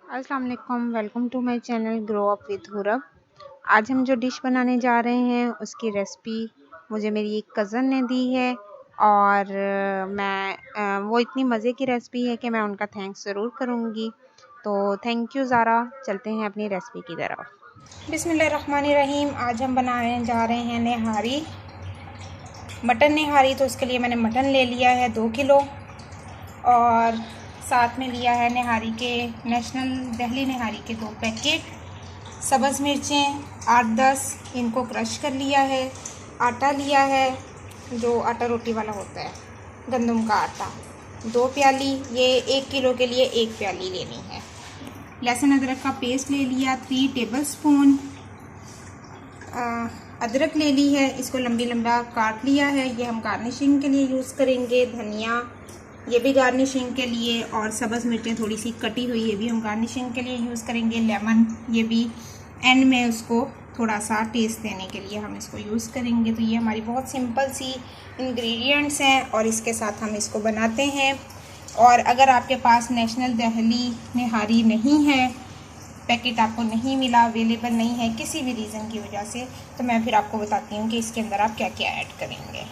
अस्सलाम वालेकुम, welcome to my channel grow up with हुरब। आज हम जो डिश बनाने जा रहे हैं उसकी रेसिपी मुझे मेरी एक कज़न ने दी है और वो इतनी मज़े की रेसिपी है कि मैं उनका थैंक्स ज़रूर करूँगी। तो थैंक यू ज़ारा। चलते हैं अपनी रेसिपी की तरफ। बिस्मिल्लाहिर्रहमानिर्रहीम। आज हम बनाने जा रहे हैं निहारी, मटन निहारी। तो उसके लिए मैंने मटन ले लिया है 2 किलो और साथ में लिया है निहारी के नेशनल दिल्ली निहारी के 2 पैकेट, सब्ज़ मिर्चें 8-10 इनको क्रश कर लिया है। आटा लिया है जो आटा रोटी वाला होता है, गंदम का आटा 2 प्याली, ये 1 किलो के लिए 1 प्याली लेनी है। लहसुन अदरक का पेस्ट ले लिया 3 टेबलस्पून। अदरक ले ली है, इसको लंबी लंबा काट लिया है, ये हम गार्निशिंग के लिए यूज़ करेंगे। धनिया ये भी गार्निशिंग के लिए, और सब्ज़ मिर्चें थोड़ी सी कटी हुई ये भी हम गार्निशिंग के लिए यूज़ करेंगे। लेमन ये भी एंड में उसको थोड़ा सा टेस्ट देने के लिए हम इसको यूज़ करेंगे। तो ये हमारी बहुत सिंपल सी इंग्रेडिएंट्स हैं और इसके साथ हम इसको बनाते हैं। और अगर आपके पास नेशनल दिल्ली निहारी नहीं है, पैकेट आपको नहीं मिला, अवेलेबल नहीं है किसी भी रीज़न की वजह से, तो मैं फिर आपको बताती हूँ कि इसके अंदर आप क्या क्या ऐड करेंगे।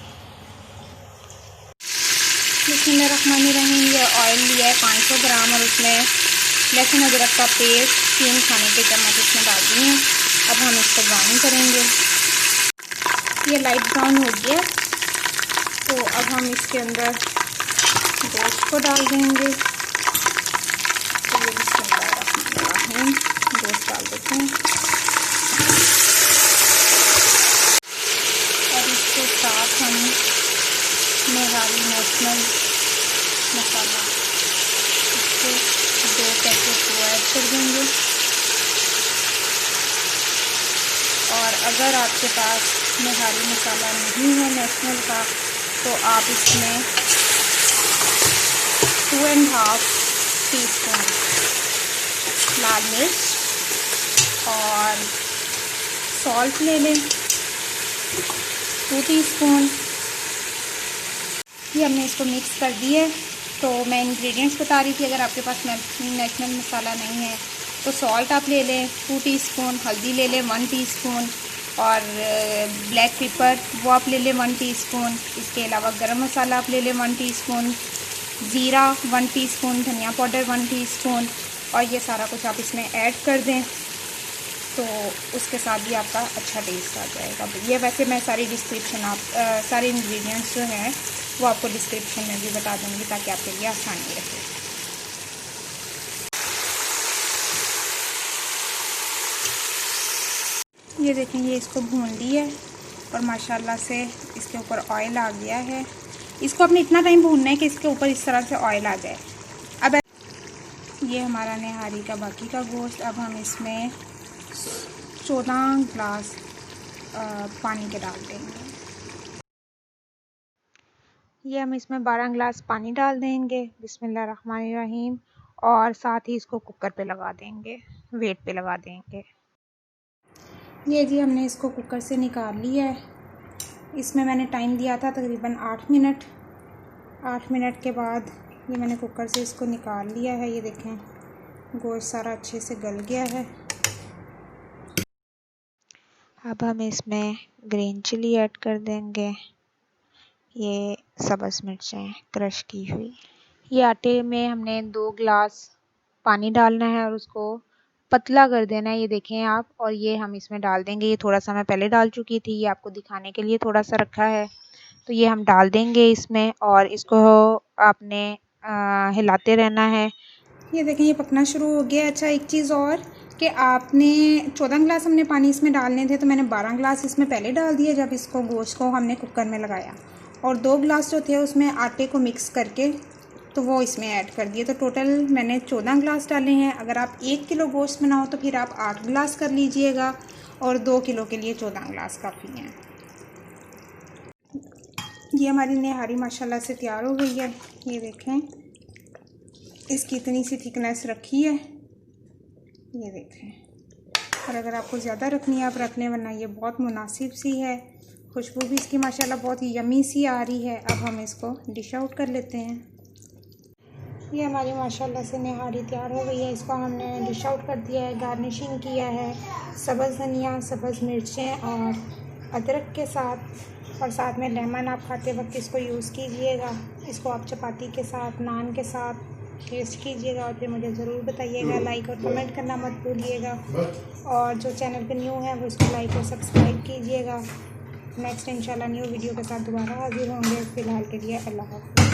बिस्मिल्लाहिर्रहमानिर्रहीम। ये ऑयल लिया है 500 ग्राम और उसमें लहसुन अदरक का पेस्ट 3 खाने के चम्मच इसमें डाल दिए हैं। अब हम इसको ब्राउन करेंगे। ये लाइट ब्राउन हो गया तो अब हम इसके अंदर गोश्त को डाल देंगे। तो ये बिस्मिल्लाहिर्रहमानिर्रहीम, गोश्त डाल देते हैं और इसके साथ हम निहारी नेशनल मसाला, इसको 2 पैकेट वो ऐड कर देंगे। और अगर आपके पास निहारी मसाला नहीं है नेशनल का, तो आप इसमें 2.5 टीस्पून लाल मिर्च और सॉल्ट ले लें 2 टीस्पून। ये हमने इसको मिक्स कर दिए। तो मैं इंग्रेडिएंट्स बता रही थी, अगर आपके पास नेशनल मसाला नहीं है तो सॉल्ट आप ले लें 2 टीस्पून, हल्दी ले लें 1 टीस्पून और ब्लैक पेपर वो आप ले लें 1 टीस्पून। इसके अलावा गरम मसाला आप ले लें 1 टीस्पून, ज़ीरा 1 टीस्पून, धनिया पाउडर 1 टीस्पून, और ये सारा कुछ आप इसमें ऐड कर दें तो उसके साथ भी आपका अच्छा टेस्ट आ जाएगा। ये वैसे मैं सारी डिस्क्रिप्शन सारे इंग्रेडिएंट्स जो हैं वो आपको डिस्क्रिप्शन में भी बता दूँगी ताकि आपके लिए आसानी रहे। ये देखें, ये इसको भून ली है और माशाल्लाह से इसके ऊपर ऑयल आ गया है। इसको अपने इतना टाइम भूनना है कि इसके ऊपर इस तरह से ऑयल आ जाए। अब ये हमारा निहारी का बाकी का गोश्त, अब हम इसमें 14 ग्लास पानी के डाल देंगे। ये हम इसमें 12 ग्लास पानी डाल देंगे बिस्मिल्लाहिर्रहमानिर्रहीम, और साथ ही इसको कुकर पे लगा देंगे, वेट पे लगा देंगे। ये जी हमने इसको कुकर से निकाल लिया है। इसमें मैंने टाइम दिया था तकरीबन 8 मिनट। 8 मिनट के बाद ये मैंने कुकर से इसको निकाल लिया है। ये देखें, गोश्त सारा अच्छे से गल गया है। अब हम इसमें ग्रीन चिली ऐड कर देंगे, ये सब्ज़ मिर्चें क्रश की हुई। ये आटे में हमने 2 ग्लास पानी डालना है और उसको पतला कर देना है, ये देखें आप। और ये हम इसमें डाल देंगे, ये थोड़ा सा मैं पहले डाल चुकी थी, ये आपको दिखाने के लिए थोड़ा सा रखा है। तो ये हम डाल देंगे इसमें और इसको आपने हिलाते रहना है। ये देखें, ये पकना शुरू हो गया। अच्छा, एक चीज़ और कि आपने 14 ग्लास हमने पानी इसमें डालने थे, तो मैंने 12 ग्लास इसमें पहले डाल दिए जब इसको गोश्त को हमने कुकर में लगाया, और 2 ग्लास जो थे उसमें आटे को मिक्स करके तो वो इसमें ऐड कर दिए। तो टोटल मैंने 14 ग्लास डाले हैं। अगर आप 1 किलो गोश्त बनाओ तो फिर आप 8 ग्लास कर लीजिएगा, और 2 किलो के लिए 14 ग्लास काफ़ी हैं। ये हमारी निहारी माशाल्लाह से तैयार हो गई है। ये देखें, इसकी इतनी सी थिकनेस रखी है, ये देखें। और अगर आपको ज़्यादा रखनी है आप रख लें, वरना ये बहुत मुनासिब सी है। खुशबू भी इसकी माशाल्लाह बहुत यमी सी आ रही है। अब हम इसको डिश आउट कर लेते हैं। ये हमारी माशाल्लाह से निहारी तैयार हो गई है। इसको हमने डिश आउट कर दिया है, गार्निशिंग किया है सब्ज़ धनिया, सब्ज़ मिर्चें और अदरक के साथ, और साथ में लेमन आप खाते वक्त इसको यूज़ कीजिएगा। इसको आप चपाती के साथ, नान के साथ टेस्ट कीजिएगा और फिर मुझे ज़रूर बताइएगा। लाइक और कमेंट करना मत भूलिएगा, और जो चैनल पे न्यू है वो इसको लाइक और सब्सक्राइब कीजिएगा। नेक्स्ट इंशाल्लाह न्यू वीडियो के साथ दोबारा हाजिर होंगे। फ़िलहाल के लिए अल्लाह हाफ़िज़।